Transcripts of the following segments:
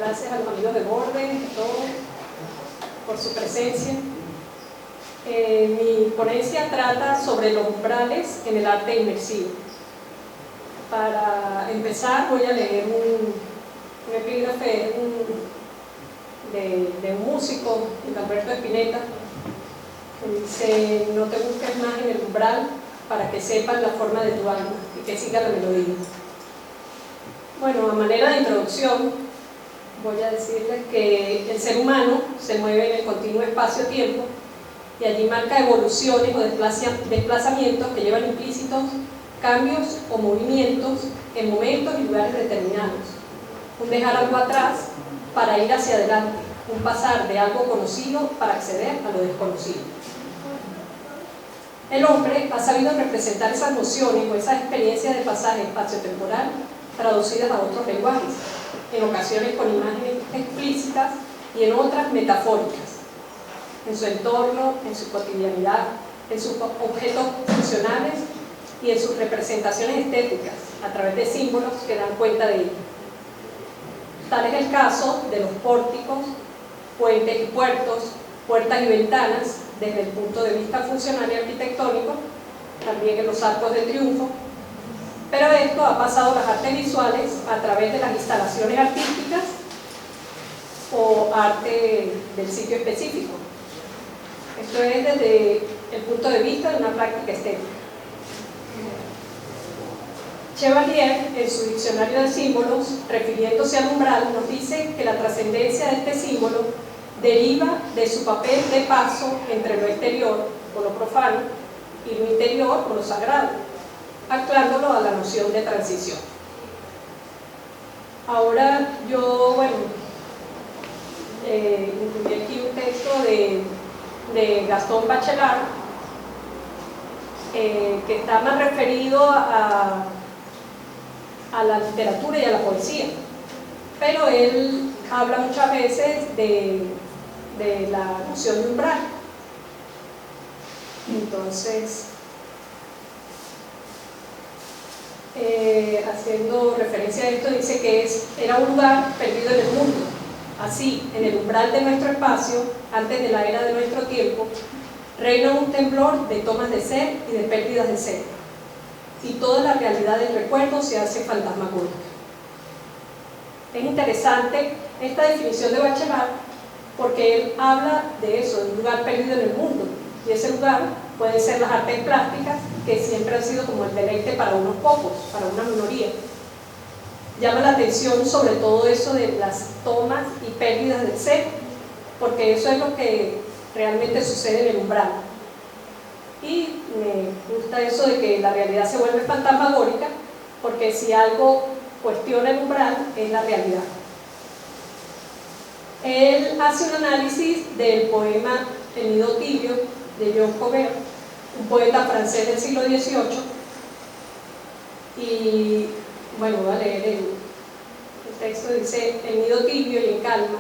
gracias a los amigos de Borde, a todos, por su presencia. Mi ponencia trata sobre los umbrales en el arte inmersivo. Para empezar voy a leer un epígrafe de un músico, de Alberto Spinetta, que dice: no te busques más en el umbral para que sepas la forma de tu alma y que siga la melodía. Bueno, a manera de introducción, voy a decirles que el ser humano se mueve en el continuo espacio-tiempo y allí marca evoluciones o desplazamientos que llevan implícitos cambios o movimientos en momentos y lugares determinados. Un dejar algo atrás para ir hacia adelante, un pasar de algo conocido para acceder a lo desconocido. El hombre ha sabido representar esas nociones o esas experiencias de pasaje espacio-temporal traducidas a otros lenguajes, en ocasiones con imágenes explícitas y en otras metafóricas, en su entorno, en su cotidianidad, en sus objetos funcionales y en sus representaciones estéticas, a través de símbolos que dan cuenta de ello. Tal es el caso de los pórticos, puentes y puertos, puertas y ventanas, desde el punto de vista funcional y arquitectónico, también en los arcos de triunfo, pero esto ha pasado a las artes visuales a través de las instalaciones artísticas o arte del sitio específico. Esto es desde el punto de vista de una práctica estética. Chevalier, en su diccionario de símbolos, refiriéndose al umbral, nos dice que la trascendencia de este símbolo deriva de su papel de paso entre lo exterior, o lo profano, y lo interior, o lo sagrado, anclándolo a la noción de transición. Ahora yo, incluí aquí un texto de Gaston Bachelard, que está más referido a la literatura y a la poesía, pero él habla muchas veces de la noción de umbral. Entonces, haciendo referencia a esto, dice que era un lugar perdido en el mundo. Así, en el umbral de nuestro espacio, antes de la era de nuestro tiempo, reina un temblor de tomas de ser y de pérdidas de ser, y toda la realidad del recuerdo se hace fantasmagórica. Es interesante esta definición de Bachelard porque él habla de eso, de un lugar perdido en el mundo, y ese lugar puede ser las artes plásticas, que siempre han sido como el deleite para unos pocos, para una minoría. Llama la atención sobre todo eso de las tomas y pérdidas del ser, porque eso es lo que realmente sucede en el umbral. Y me gusta eso de que la realidad se vuelve fantasmagórica, porque si algo cuestiona el umbral es la realidad. Él hace un análisis del poema El nido tibio de Jean Cobert, un poeta francés del siglo XVIII, y voy a leer el texto. Dice: el nido tibio y en calma,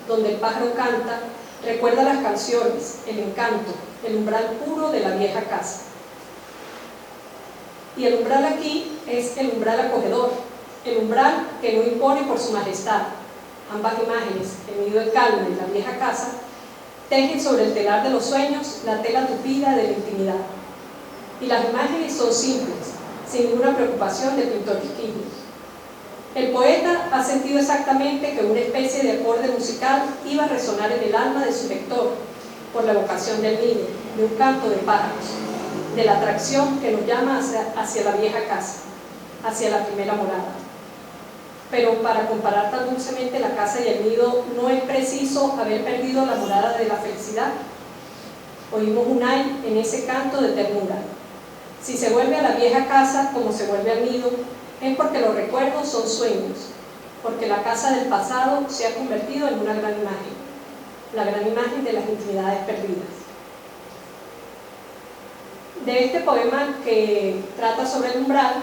donde el pájaro canta, recuerda las canciones, el encanto, el umbral puro de la vieja casa. Y el umbral aquí es el umbral acogedor, el umbral que no impone por su majestad. Ambas imágenes, el nido en calma y la vieja casa, tejen sobre el telar de los sueños la tela tupida de la intimidad. Y las imágenes son simples, sin ninguna preocupación de pintoresquismo. El poeta ha sentido exactamente que una especie de acorde musical iba a resonar en el alma de su lector por la evocación del nido, de un canto de pájaros, de la atracción que nos llama hacia la vieja casa, hacia la primera morada. Pero para comparar tan dulcemente la casa y el nido, no es preciso haber perdido la morada de la felicidad. Oímos un ay en ese canto de ternura. Si se vuelve a la vieja casa como se vuelve al nido, es porque los recuerdos son sueños, porque la casa del pasado se ha convertido en una gran imagen, la gran imagen de las intimidades perdidas. De este poema que trata sobre el umbral,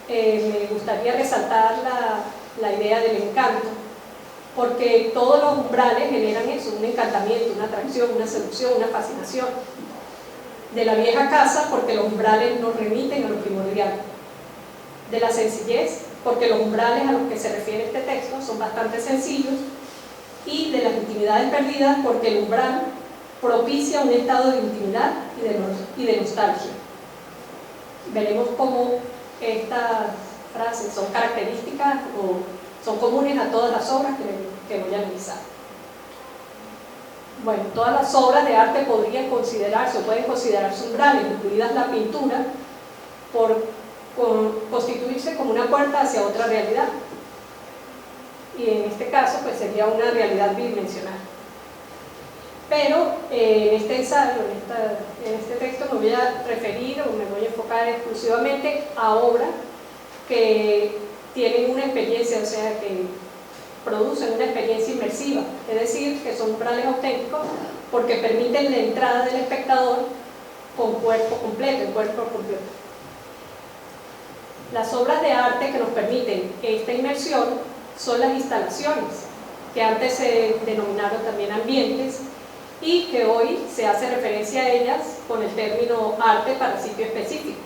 me gustaría resaltar la idea del encanto, porque todos los umbrales generan eso, un encantamiento, una atracción, una seducción, una fascinación. De la vieja casa, porque los umbrales nos remiten a lo primordial. De la sencillez, porque los umbrales a los que se refiere este texto son bastante sencillos, y de las intimidades perdidas porque el umbral propicia un estado de intimidad y de nostalgia. Veremos cómo estas frases son características o son comunes a todas las obras que voy a analizar. Bueno, todas las obras de arte podrían considerarse o pueden considerarse umbrales, incluidas la pintura, por constituirse como una puerta hacia otra realidad. Y en este caso pues sería una realidad bidimensional. Pero en este ensayo, en este texto me voy a referir o me voy a enfocar exclusivamente a obras que tienen una experiencia, o sea, que producen una experiencia inmersiva, es decir, que son umbrales auténticos porque permiten la entrada del espectador con cuerpo completo, en cuerpo completo. Las obras de arte que nos permiten esta inmersión son las instalaciones, que antes se denominaron también ambientes y que hoy se hace referencia a ellas con el término arte para sitio específico.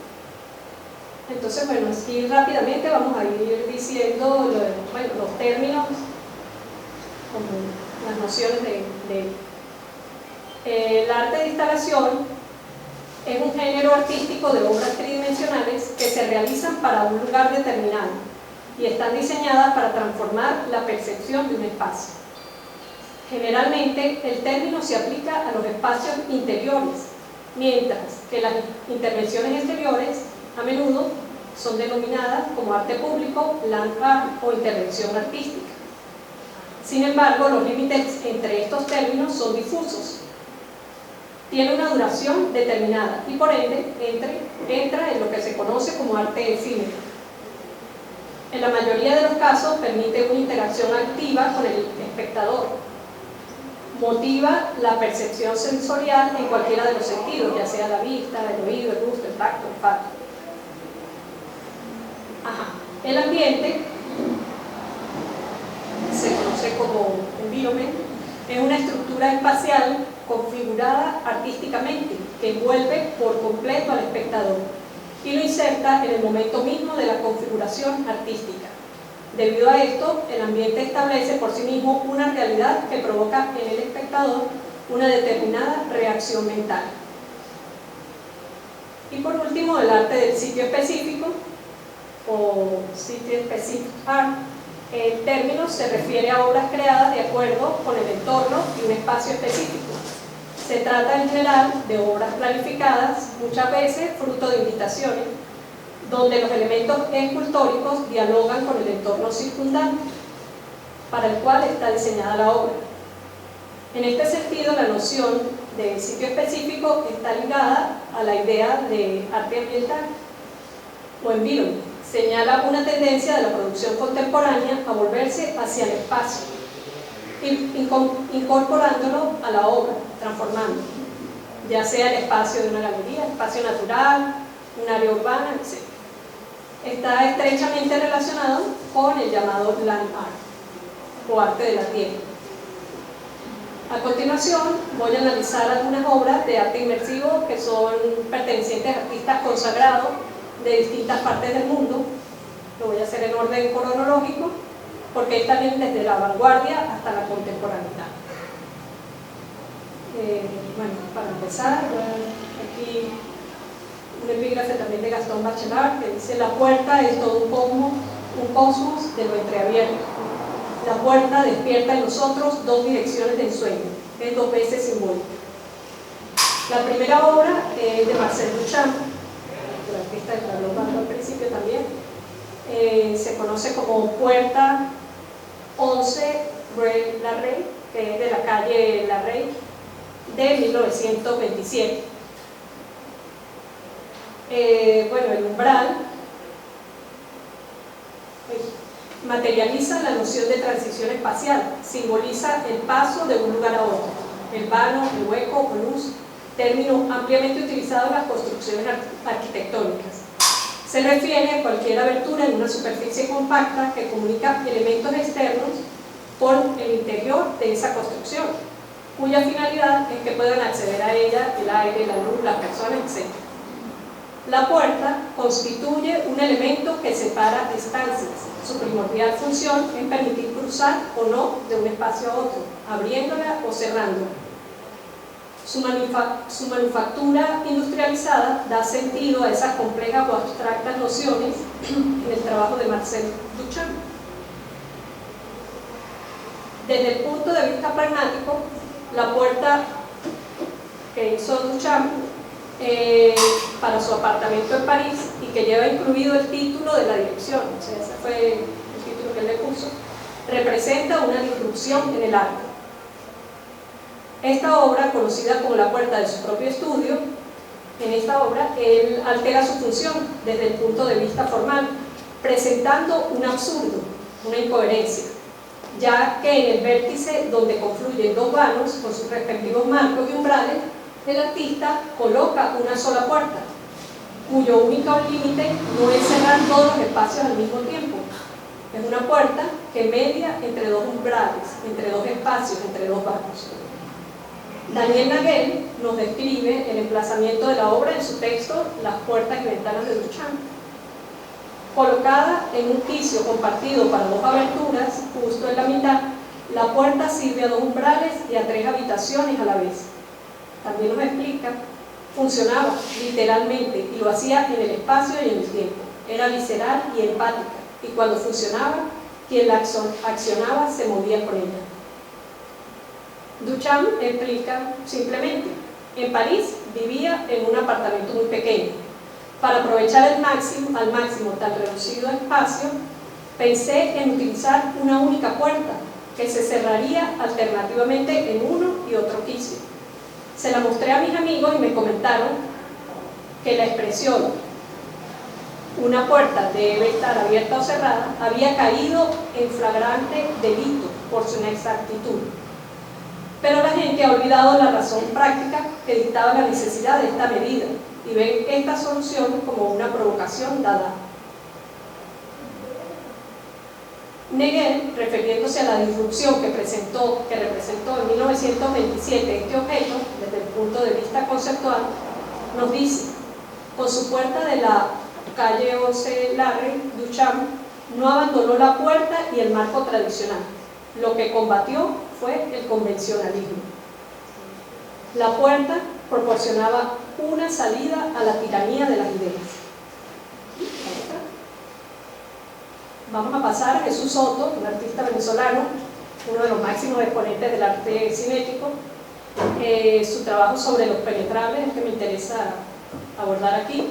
Entonces, bueno, aquí rápidamente vamos a ir diciendo los términos, como las nociones el arte de instalación es un género artístico de obras tridimensionales que se realizan para un lugar determinado y están diseñadas para transformar la percepción de un espacio. Generalmente, el término se aplica a los espacios interiores, mientras que las intervenciones exteriores a menudo son denominadas como arte público, land art o intervención artística. Sin embargo, los límites entre estos términos son difusos. Tiene una duración determinada y por ende entra en lo que se conoce como arte efímero. En la mayoría de los casos permite una interacción activa con el espectador. Motiva la percepción sensorial en cualquiera de los sentidos, ya sea la vista, el oído, el gusto, el tacto, el olfato. El ambiente se conoce como environment, es una estructura espacial configurada artísticamente que envuelve por completo al espectador y lo inserta en el momento mismo de la configuración artística. Debido a esto, el ambiente establece por sí mismo una realidad que provoca en el espectador una determinada reacción mental. Y por último, el arte del sitio específico o Site Specific Art. El término se refiere a obras creadas de acuerdo con el entorno y un espacio específico. Se trata en general de obras planificadas, muchas veces fruto de invitaciones, donde los elementos escultóricos dialogan con el entorno circundante, para el cual está diseñada la obra. En este sentido, la noción de sitio específico está ligada a la idea de arte ambiental o environment. Señala una tendencia de la producción contemporánea a volverse hacia el espacio, incorporándolo a la obra, transformándolo, ya sea el espacio de una galería, espacio natural, un área urbana, etc. Está estrechamente relacionado con el llamado land art o arte de la tierra. A continuación voy a analizar algunas obras de arte inmersivo que son pertenecientes a artistas consagrados de distintas partes del mundo. Lo voy a hacer en orden cronológico porque está bien desde la vanguardia hasta la contemporaneidad. Bueno, para empezar, aquí un epígrafe también de Gastón Bachelard que dice: la puerta es todo un cosmos de lo entreabierto. La puerta despierta en nosotros dos direcciones del sueño, es dos veces simbólica. La primera obra es de Marcel Duchamp, el artista que habló al principio también. Se conoce como Puerta 11 Rue Larrey, que es de la calle Larrey, de 1927. Bueno, el umbral materializa la noción de transición espacial, simboliza el paso de un lugar a otro, el vano, el hueco o luz, término ampliamente utilizado en las construcciones arquitectónicas. Se refiere a cualquier abertura en una superficie compacta que comunica elementos externos con el interior de esa construcción, cuya finalidad es que puedan acceder a ella el aire, la luz, las personas, etc. La puerta constituye un elemento que separa estancias. Su primordial función es permitir cruzar o no de un espacio a otro, abriéndola o cerrándola. Su manufactura industrializada da sentido a esas complejas o abstractas nociones en el trabajo de Marcel Duchamp. Desde el punto de vista pragmático, la puerta que hizo Duchamp para su apartamento en París y que lleva incluido el título de la dirección, o sea, ese fue el título que él le puso, representa una disrupción en el arte. Esta obra, conocida como la puerta de su propio estudio, en esta obra él altera su función desde el punto de vista formal, presentando un absurdo, una incoherencia, ya que en el vértice donde confluyen dos vanos con sus respectivos marcos y umbrales, el artista coloca una sola puerta, cuyo único límite no es cerrar todos los espacios al mismo tiempo. Es una puerta que media entre dos umbrales, entre dos espacios, entre dos vanos. Daniel Nagel nos describe el emplazamiento de la obra en su texto Las puertas y ventanas de Duchamp. Colocada en un quicio compartido para dos aberturas, justo en la mitad, la puerta sirve a dos umbrales y a tres habitaciones a la vez. También nos explica, funcionaba literalmente y lo hacía en el espacio y en el tiempo. Era visceral y empática, y cuando funcionaba, quien la accionaba se movía con ella. Duchamp explica simplemente, en París vivía en un apartamento muy pequeño. Para aprovechar al máximo tan reducido espacio, pensé en utilizar una única puerta que se cerraría alternativamente en uno y otro quicio. Se la mostré a mis amigos y me comentaron que la expresión una puerta debe estar abierta o cerrada había caído en flagrante delito por su inexactitud. Pero la gente ha olvidado la razón práctica que dictaba la necesidad de esta medida y ven esta solución como una provocación dada. Nagel, refiriéndose a la disrupción que representó en 1927 este objeto, desde el punto de vista conceptual, nos dice, con su puerta de la calle 11 Larrey, Duchamp no abandonó la puerta y el marco tradicional. Lo que combatió fue el convencionalismo. La puerta proporcionaba una salida a la tiranía de las ideas. Vamos a pasar a Jesús Soto, un artista venezolano, uno de los máximos exponentes del arte cinético. Su trabajo sobre los penetrables, el que me interesa abordar aquí,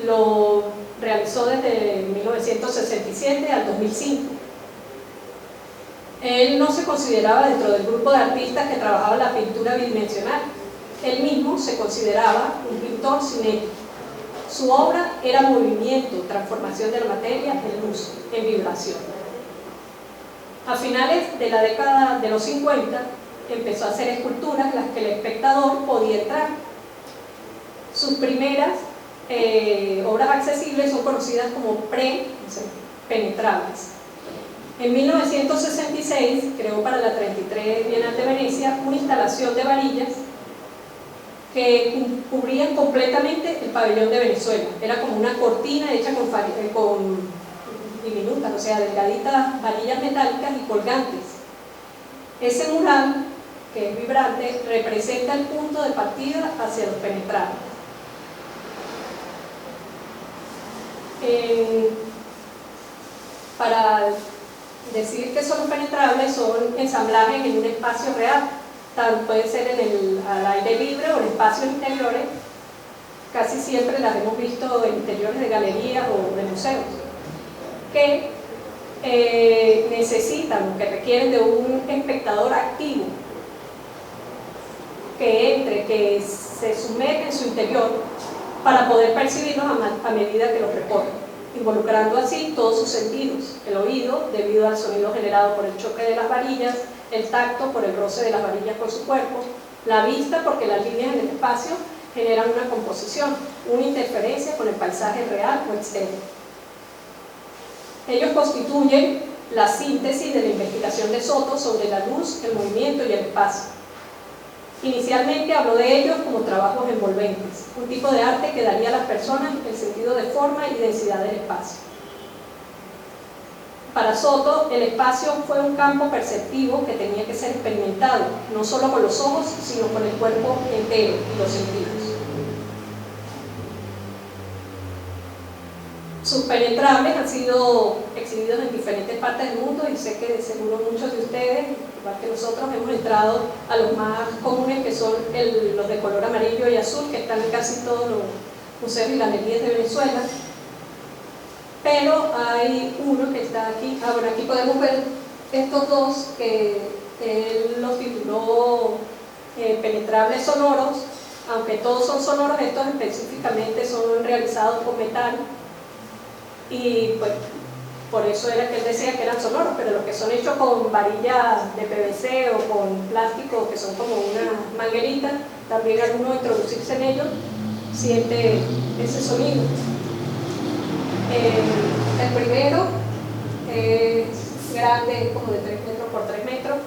lo realizó desde 1967 al 2005. Él no se consideraba dentro del grupo de artistas que trabajaba la pintura bidimensional. Él mismo se consideraba un pintor cinético. Su obra era movimiento, transformación de la materia en luz, en vibración. A finales de la década de los 50 empezó a hacer esculturas en las que el espectador podía entrar. Sus primeras obras accesibles son conocidas como penetrables. En 1966 creó para la 33 Bienal de Venecia una instalación de varillas que cubrían completamente el pabellón de Venezuela. Era como una cortina hecha con diminutas, o sea, delgaditas varillas metálicas y colgantes. Ese mural, que es vibrante, representa el punto de partida hacia los penetrables. Para decir que son penetrables, son ensamblajes en un espacio real, puede ser al aire libre o en espacios interiores. Casi siempre las hemos visto en interiores de galerías o de museos, que necesitan o que requieren de un espectador activo que entre, que se sumerge en su interior para poder percibirlos a medida que los recorre, involucrando así todos sus sentidos: el oído, debido al sonido generado por el choque de las varillas; el tacto, por el roce de las varillas con su cuerpo; la vista, porque las líneas en el espacio generan una composición, una interferencia con el paisaje real o externo. Ellos constituyen la síntesis de la investigación de Soto sobre la luz, el movimiento y el espacio. Inicialmente habló de ellos como trabajos envolventes, un tipo de arte que daría a las personas el sentido de forma y densidad del espacio. Para Soto, el espacio fue un campo perceptivo que tenía que ser experimentado, no solo con los ojos, sino con el cuerpo entero y los sentidos. Sus penetrables han sido exhibidos en diferentes partes del mundo y sé que de seguro muchos de ustedes, igual que nosotros, hemos entrado a los más comunes, que son los de color amarillo y azul, que están en casi todos los museos y galerías de Venezuela. Pero hay uno que está aquí. Bueno, aquí podemos ver estos dos que él los tituló penetrables sonoros, aunque todos son sonoros, estos específicamente son realizados con metal y pues por eso era que él decía que eran sonoros, pero los que son hechos con varillas de PVC o con plástico, que son como una manguerita, también al uno introducirse en ellos siente ese sonido. El primero es grande, como de 3 metros por 3 metros.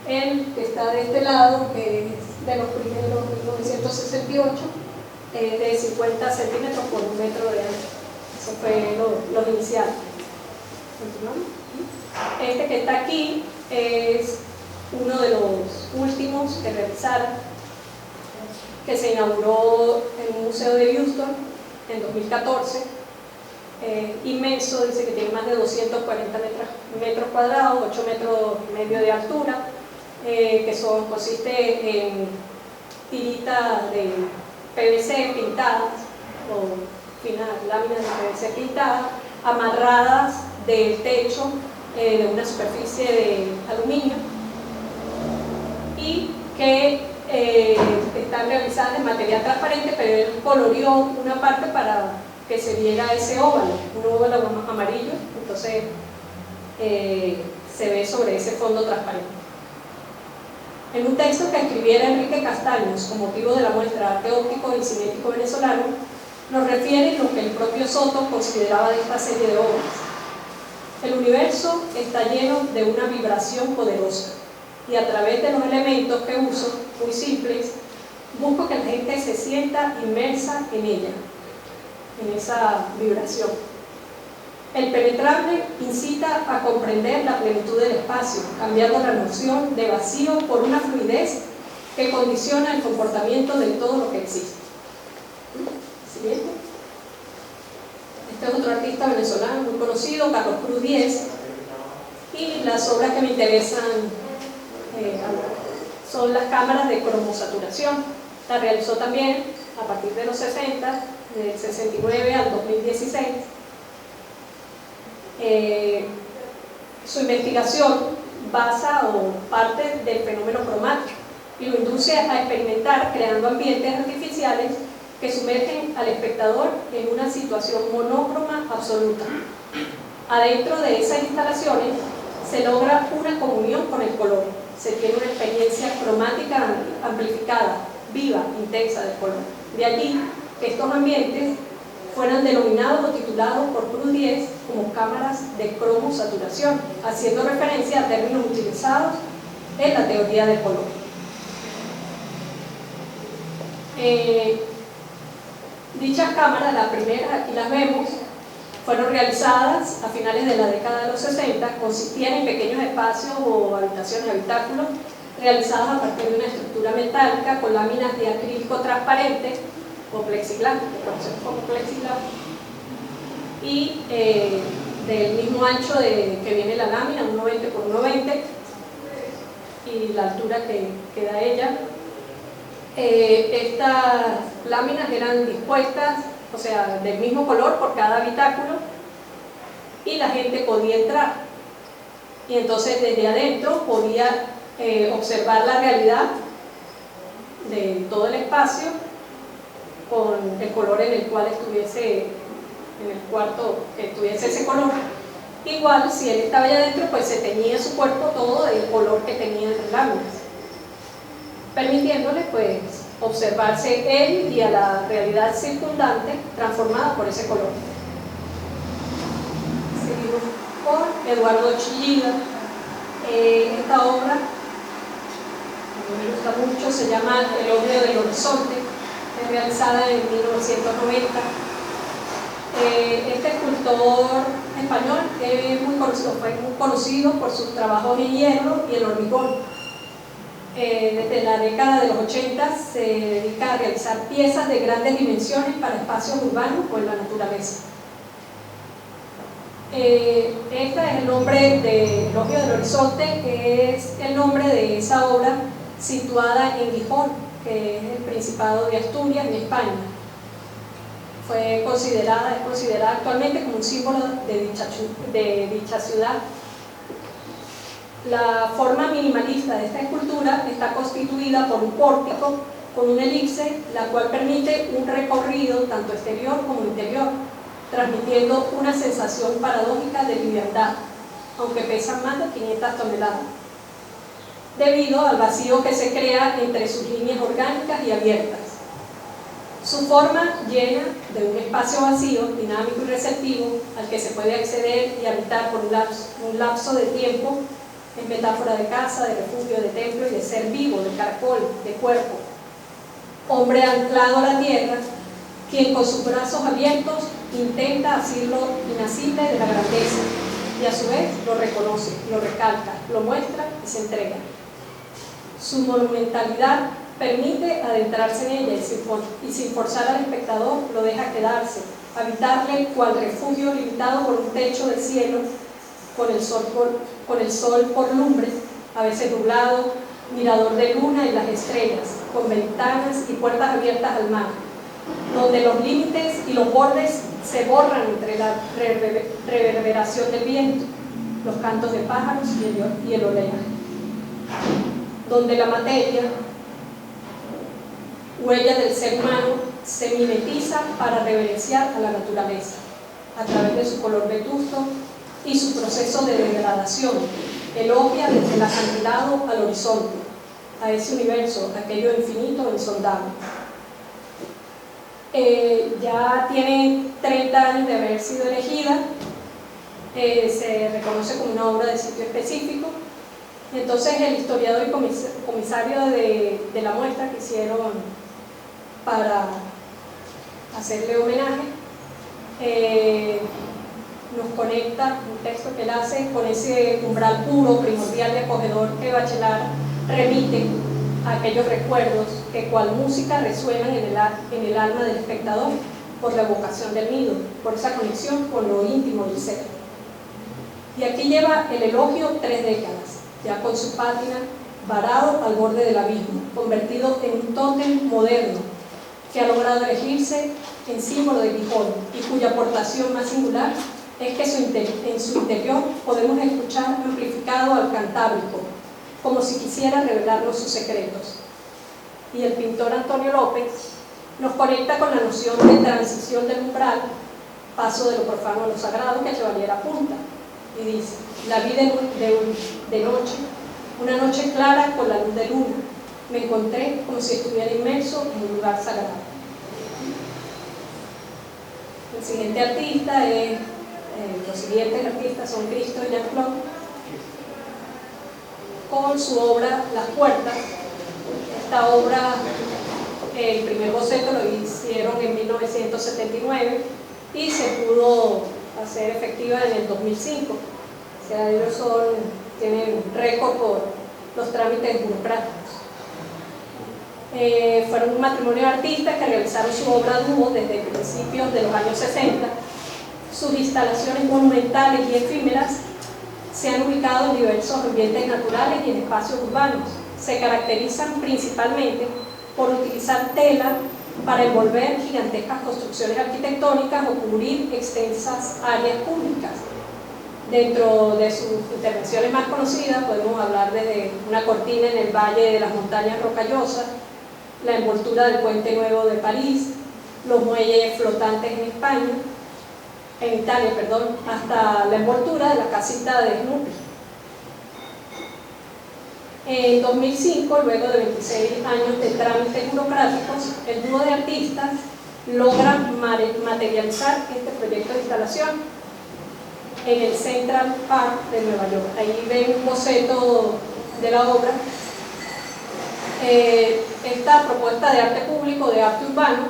El que está de este lado, que es de los primeros, 1968, de 50 centímetros por 1 metro de ancho. Eso fue los iniciales. Continuamos. Este que está aquí es uno de los últimos que realizaron, que se inauguró en un museo de Houston en 2014. Inmenso, dice que tiene más de 240 metros cuadrados, 8 metros y medio de altura, que consiste en tiritas de PVC pintadas, o finas láminas de PVC pintadas, amarradas del techo de una superficie de aluminio, y que están realizadas en material transparente, pero él coloreó una parte para que se viera ese óvalo, un óvalo amarillo, entonces se ve sobre ese fondo transparente. En un texto que escribiera Enrique Castaños con motivo de la muestra Arte Óptico y Cinético Venezolano, nos refiere lo que el propio Soto consideraba de esta serie de obras. El universo está lleno de una vibración poderosa y a través de los elementos que uso, muy simples, busco que la gente se sienta inmersa en ella, en esa vibración. El penetrable incita a comprender la plenitud del espacio, cambiando la noción de vacío por una fluidez que condiciona el comportamiento de todo lo que existe. Siguiente. Este es otro artista venezolano muy conocido, Carlos Cruz Diez, y las obras que me interesan son las cámaras de cromosaturación. La realizó también a partir de los 60, del 69 al 2016. Su investigación basa o parte del fenómeno cromático y lo induce a experimentar creando ambientes artificiales que sumergen al espectador en una situación monócroma absoluta. Adentro de esas instalaciones se logra una comunión con el color, se tiene una experiencia cromática amplificada, viva, intensa del color. De allí que estos ambientes fueran denominados o titulados por Cruz Diez como cámaras de cromosaturación, haciendo referencia a términos utilizados en la teoría del color. Dichas cámaras, las primeras, aquí las vemos, fueron realizadas a finales de la década de los 60, consistían en pequeños espacios o habitaciones, habitáculos, realizados a partir de una estructura metálica con láminas de acrílico transparente o plexiglas, que conocemos como plexiglas, y del mismo ancho que viene la lámina, 1,20 por 1,20, y la altura que da ella. Estas láminas eran dispuestas, o sea, del mismo color por cada habitáculo, y la gente podía entrar, y entonces desde adentro podía observar la realidad de todo el espacio con el color en el cual estuviese, en el cuarto que tuviese ese color. Igual, si él estaba allá adentro, pues se teñía su cuerpo todo del color que tenía en las láminas, permitiéndole pues observarse él y a la realidad circundante transformada por ese color. Seguimos con Eduardo Chillida. Esta obra me gusta mucho, se llama El Ómnio del Horizonte, es realizada en 1990. Este escultor español es muy conocido, fue muy conocido por sus trabajos en hierro y el hormigón. Desde la década de los 80 se dedica a realizar piezas de grandes dimensiones para espacios urbanos o en la naturaleza. Este es el nombre de El Ómnio del Horizonte, que es el nombre de esa obra situada en Gijón, que es el Principado de Asturias, en España. Es considerada actualmente como un símbolo de dicha ciudad. La forma minimalista de esta escultura está constituida por un pórtico con una elipse, la cual permite un recorrido tanto exterior como interior, transmitiendo una sensación paradójica de liviandad, aunque pesan más de 500 toneladas, debido al vacío que se crea entre sus líneas orgánicas y abiertas. Su forma llena de un espacio vacío, dinámico y receptivo, al que se puede acceder y habitar por un lapso de tiempo, es metáfora de casa, de refugio, de templo y de ser vivo, de caracol, de cuerpo. Hombre anclado a la tierra, quien con sus brazos abiertos intenta asir lo inacible de la grandeza y a su vez lo reconoce, lo recalca, lo muestra y se entrega. Su monumentalidad permite adentrarse en ella y sin forzar al espectador lo deja quedarse, habitarle cual refugio limitado por un techo de cielo, con el sol por lumbre, a veces nublado, mirador de luna y las estrellas, con ventanas y puertas abiertas al mar, donde los límites y los bordes se borran entre la reverberación del viento, los cantos de pájaros y el oleaje, donde la materia, huella del ser humano, se mimetiza para reverenciar a la naturaleza, a través de su color vetusto y su proceso de degradación, elogia desde el acantilado al horizonte, a ese universo, aquello infinito e insondable. Ya tiene 30 años de haber sido elegida, se reconoce como una obra de sitio específico. Entonces el historiador y comisario de la muestra que hicieron para hacerle homenaje, nos conecta un texto que él hace con ese umbral puro, primordial y acogedor que Bachelard remite a aquellos recuerdos que cual música resuenan en el alma del espectador por la evocación del nido, por esa conexión con lo íntimo del ser. Y aquí lleva el elogio 3 décadas, ya con su pátina varado al borde del abismo, convertido en un tótem moderno que ha logrado elegirse en símbolo de Gijón y cuya aportación más singular es que en su interior podemos escuchar amplificado al Cantábrico, como si quisiera revelarnos sus secretos. Y el pintor Antonio López nos conecta con la noción de transición del umbral, paso de lo profano a lo sagrado, que Chevalier apunta, y dice: la vi de noche, una noche clara con la luz de luna, me encontré como si estuviera inmerso en un lugar sagrado. El siguiente artista es, los siguientes artistas son Cristo y Jean-Claude, con su obra Las Puertas. Esta obra, el primer boceto lo hicieron en 1979 y se pudo hacer efectiva en el 2005. O sea, ellos tienen récord por los trámites burocráticos. Fueron un matrimonio de artistas que realizaron su obra dúo desde principios de los años 60. Sus instalaciones monumentales y efímeras se han ubicado en diversos ambientes naturales y en espacios urbanos. Se caracterizan principalmente por utilizar tela para envolver gigantescas construcciones arquitectónicas o cubrir extensas áreas públicas. Dentro de sus intervenciones más conocidas podemos hablar de una cortina en el Valle de las Montañas Rocallosas, la envoltura del Puente Nuevo de París, los muelles flotantes en Italia, hasta la envoltura de la casita de Snoopy. En 2005, luego de 26 años de trámites burocráticos, el dúo de artistas logra materializar este proyecto de instalación en el Central Park de Nueva York. Ahí ven un boceto de la obra Esta propuesta de arte público, de arte urbano,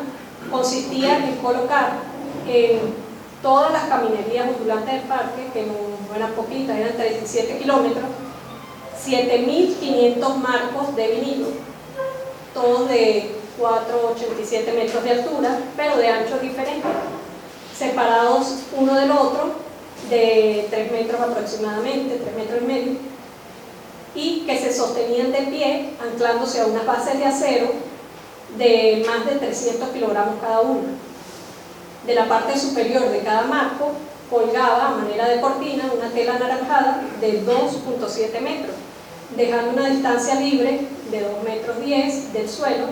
consistía en colocar en todas las caminerías ondulantes del parque, que no eran poquitas, eran 37 kilómetros, 7.500 marcos de vinilo, todos de 4,87 metros de altura, pero de anchos diferentes, separados uno del otro de 3 metros aproximadamente, 3 metros y medio, y que se sostenían de pie anclándose a unas bases de acero de más de 300 kilogramos cada una. De la parte superior de cada marco colgaba a manera de cortina una tela anaranjada de 2,7 metros, dejando una distancia libre de 2,10 metros del suelo,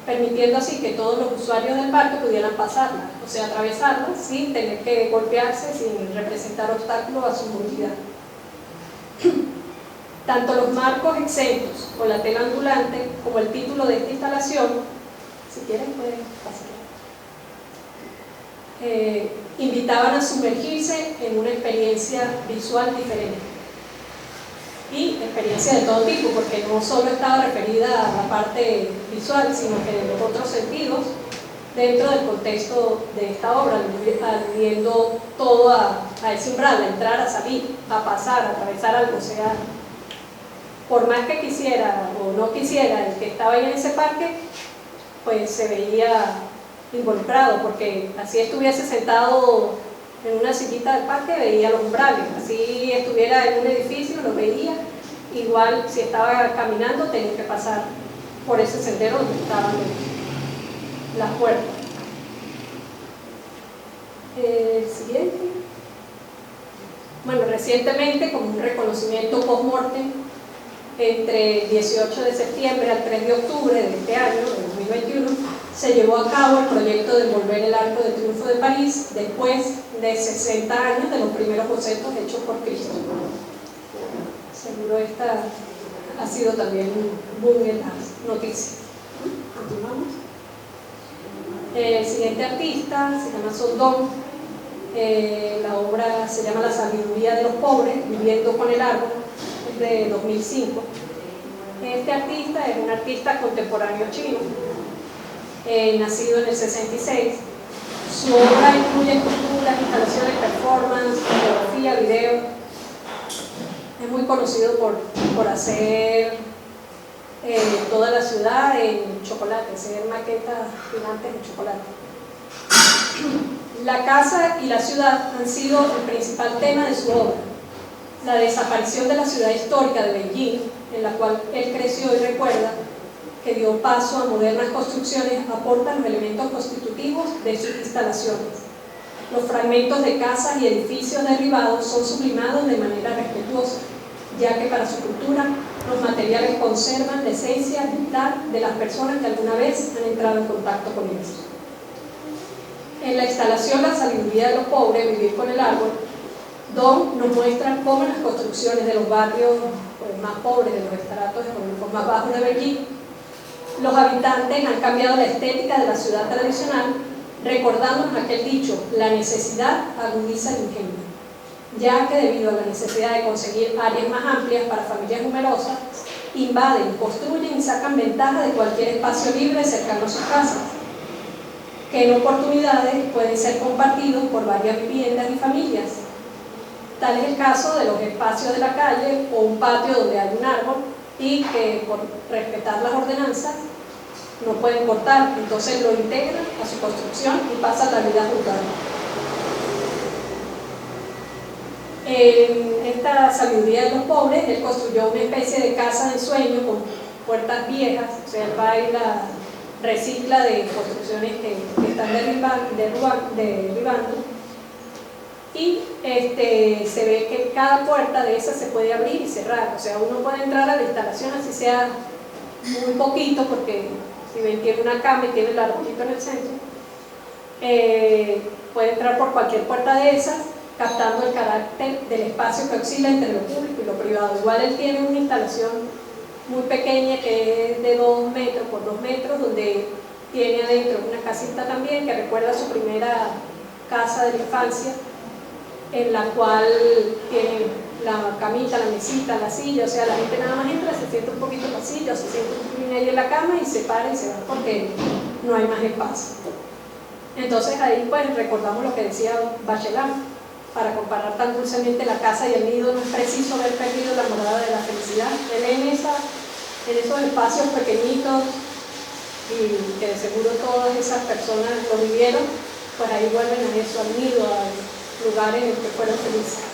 permitiendo así que todos los usuarios del parque pudieran pasarla, o sea, atravesarla sin tener que golpearse, sin representar obstáculos a su movilidad. Tanto los marcos exentos o la tela ondulante como el título de esta instalación, si quieren pueden pasar, invitaban a sumergirse en una experiencia visual diferente. Y experiencia de todo tipo, porque no solo estaba referida a la parte visual, sino que de los otros sentidos dentro del contexto de esta obra, aludiendo todo a ese umbral, a entrar, a salir, a pasar, a atravesar algo. O sea, por más que quisiera o no quisiera el que estaba ahí en ese parque, pues se veía involucrado, porque así estuviese sentado en una sillita del parque, veía los umbrales, así estuviera en un edificio, lo veía, igual si estaba caminando tenía que pasar por ese sendero donde estaban las puertas. El siguiente. Bueno, recientemente, como un reconocimiento post-mortem, entre el 18 de septiembre al 3 de octubre de este año, de 2021, se llevó a cabo el proyecto de envolver el Arco de Triunfo de París después de 60 años de los primeros bocetos hechos por Cristo. Seguro esta ha sido también un boom en las noticias. Continuamos. El siguiente artista se llama Sondón. La obra se llama La sabiduría de los pobres, viviendo con el árbol, es de 2005. Este artista es un artista contemporáneo chino, nacido en el 66. Su obra incluye esculturas, instalaciones, performance, fotografía, video. Es muy conocido por hacer toda la ciudad en chocolate, hacer maquetas gigantes en chocolate. La casa y la ciudad han sido el principal tema de su obra. La desaparición de la ciudad histórica de Beijing, en la cual él creció y recuerda, que dio paso a modernas construcciones, aportan los elementos constitutivos de sus instalaciones. Los fragmentos de casas y edificios derribados son sublimados de manera respetuosa, ya que para su cultura los materiales conservan la esencia vital de las personas que alguna vez han entrado en contacto con ellos. En la instalación La sabiduría de los pobres, vivir con el árbol, Don nos muestra cómo las construcciones de los barrios más pobres, de los estratos económicos más bajos de Beijing, los habitantes han cambiado la estética de la ciudad tradicional, recordándonos aquel dicho: la necesidad agudiza el ingenio, ya que debido a la necesidad de conseguir áreas más amplias para familias numerosas, invaden, construyen y sacan ventaja de cualquier espacio libre cercano a sus casas, que en oportunidades pueden ser compartidos por varias viviendas y familias. Tal es el caso de los espacios de la calle o un patio donde hay un árbol y que por respetar las ordenanzas no pueden cortar, entonces lo integran a su construcción y pasan la vida junto a él. En esta sabiduría de los pobres, él construyó una especie de casa de ensueño con puertas viejas, o sea, él va y la recicla de construcciones que están derribando, y se ve que cada puerta de esas se puede abrir y cerrar, o sea, uno puede entrar a la instalación así sea muy poquito, porque si ven tiene una cama y tiene el arbolito en el centro, puede entrar por cualquier puerta de esas, captando el carácter del espacio que oscila entre lo público y lo privado. Igual él tiene una instalación muy pequeña que es de 2 metros por 2 metros, donde tiene adentro una casita también que recuerda a su primera casa de la infancia, en la cual tiene la camita, la mesita, la silla, o sea, la gente nada más entra, se siente un poquito pasillo, se siente un poquito ahí en la cama y se para y se va porque no hay más espacio. Entonces ahí pues recordamos lo que decía Bachelard: para comparar tan dulcemente la casa y el nido no es preciso haber perdido la morada de la felicidad. Él en esos espacios pequeñitos, y que de seguro todas esas personas lo vivieron, pues ahí vuelven a eso, al nido, al lugar en el que fueron felices.